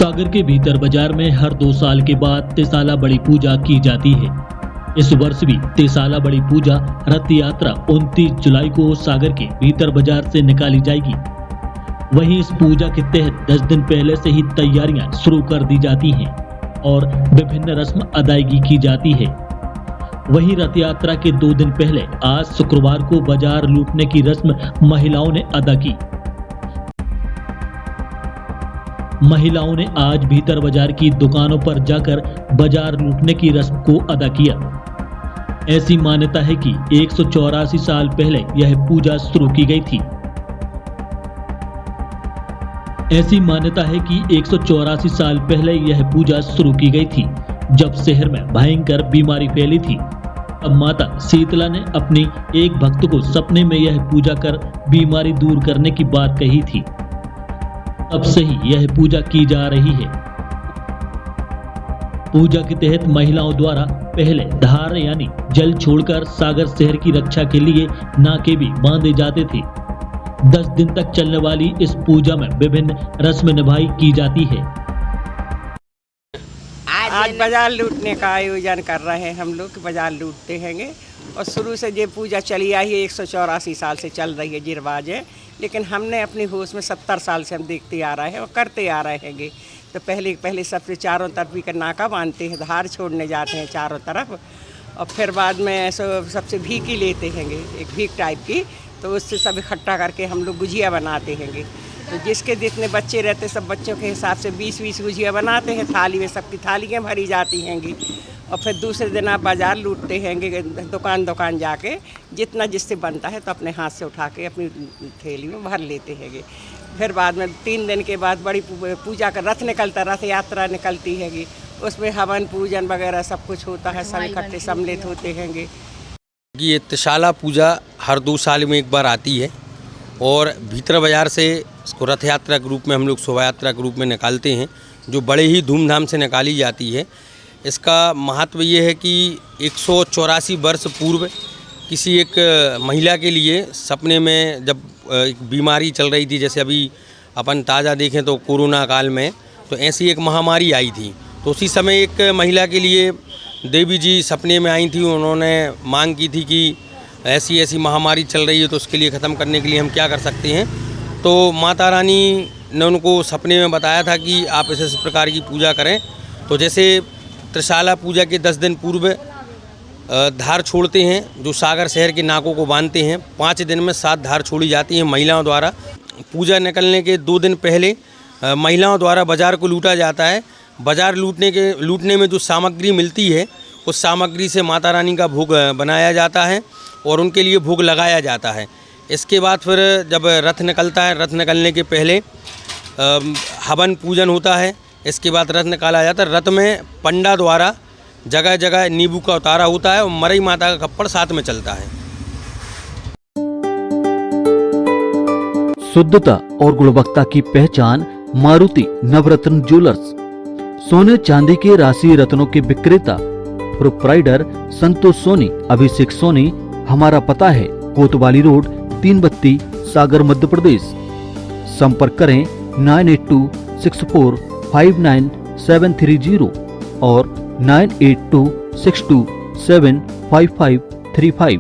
सागर के भीतर बाजार में हर 2 साल के बाद त्रिशाला बड़ी पूजा की जाती है। इस वर्ष भी त्रिशाला बड़ी पूजा रथ यात्रा 29 जुलाई को सागर के भीतर बाजार से निकाली जाएगी। वहीं इस पूजा के तहत 10 दिन पहले से ही तैयारियां शुरू कर दी जाती हैं और विभिन्न रस्म अदायगी की जाती है। वहीं रथ यात्रा के 2 दिन पहले आज शुक्रवार को बाजार लूटने की रस्म महिलाओं ने अदा की। महिलाओं ने आज भीतर बाजार की दुकानों पर जाकर बाजार लूटने की रस्म को अदा किया। ऐसी मान्यता है कि 184 साल पहले यह पूजा शुरू की गई थी। ऐसी मान्यता है कि 184 साल पहले यह पूजा शुरू की गई थी, जब शहर में भयंकर बीमारी फैली थी। अब माता शीतला ने अपने एक भक्त को सपने में यह पूजा कर बीमारी दूर करने की बात कही थी। तब से ही यह पूजा की जा रही है। पूजा के तहत महिलाओं द्वारा पहले धार यानी जल छोड़कर सागर शहर की रक्षा के लिए नाके भी बांधे जाते थे। 10 दिन तक चलने वाली इस पूजा में विभिन्न रस्म निभाई की जाती है। आज बाजार लूटने का आयोजन कर रहे हैं हम लोग, बाजार लूटते हैंगे। और शुरू से ये पूजा चली आई है, 184 साल से चल रही है जी रिवाज है। लेकिन हमने अपनी होश में 70 साल से हम देखते आ रहे हैं और करते आ रहे हैंगे। तो पहले सबसे चारों तरफ भी नाका बांधते हैं, धार छोड़ने जाते हैं चारों तरफ, और फिर बाद में सबसे भीख लेते हैंगे, एक भीख टाइप की। तो उससे सब इकट्ठा करके हम लोग गुजिया बनाते हैंगे। तो जिसके जितने बच्चे रहते सब बच्चों के हिसाब से 20-20 गुजिया बनाते हैं, थाली में सबकी थालियाँ भरी जाती हैंगी। और फिर दूसरे दिन आप बाज़ार लूटते हैंगे, दुकान जाके जितना जिससे बनता है तो अपने हाथ से उठा के अपनी थैली में भर लेते हैंगे। फिर बाद में 3 दिन के बाद बड़ी पूजा का रथ निकलता, रथ यात्रा निकलती हैगी। उसमें हवन पूजन वगैरह सब कुछ होता है, सब इकट्ठे सम्मिलित होते हैंगे। ये त्रिशाला पूजा हर 2 साल में एक बार आती है और भीतर बाजार से इसको रथ यात्रा के रूप में हम लोग शोभा यात्रा के रूप में निकालते हैं, जो बड़े ही धूमधाम से निकाली जाती है। इसका महत्व ये है कि 184 वर्ष पूर्व किसी एक महिला के लिए सपने में जब एक बीमारी चल रही थी, जैसे अभी अपन ताज़ा देखें तो कोरोना काल में, तो ऐसी एक महामारी आई थी। तो उसी समय एक महिला के लिए देवी जी सपने में आई थी। उन्होंने मांग की थी कि ऐसी ऐसी महामारी चल रही है, तो उसके लिए ख़त्म करने के लिए हम क्या कर सकते हैं। तो माता रानी ने उनको सपने में बताया था कि आप इस प्रकार की पूजा करें। तो जैसे त्रिशाला पूजा के 10 दिन पूर्व धार छोड़ते हैं, जो सागर शहर के नाकों को बांधते हैं। 5 दिन में 7 धार छोड़ी जाती हैं महिलाओं द्वारा। पूजा निकलने के 2 दिन पहले महिलाओं द्वारा बाज़ार को लूटा जाता है। बाज़ार लूटने में जो सामग्री मिलती है, उस सामग्री से माता रानी का भोग बनाया जाता है और उनके लिए भोग लगाया जाता है। इसके बाद फिर जब रथ निकलता है, रथ निकलने के पहले हवन पूजन होता है। इसके बाद रथ निकाला जाता है। रथ में पंडा द्वारा जगह जगह नींबू का उतारा होता है और मरई माता का खप्पड़ साथ में चलता है। शुद्धता और गुणवत्ता की पहचान मारुति नवरत्न ज्वेलर्स। सोने चांदी के राशि रत्नों के विक्रेता प्रोप्राइटर संतोष सोनी, अभिषेक सोनी। हमारा पता है कोतवाली रोड, 3 बत्ती, सागर, मध्य प्रदेश। संपर्क करें 9826459730 और 9826275535।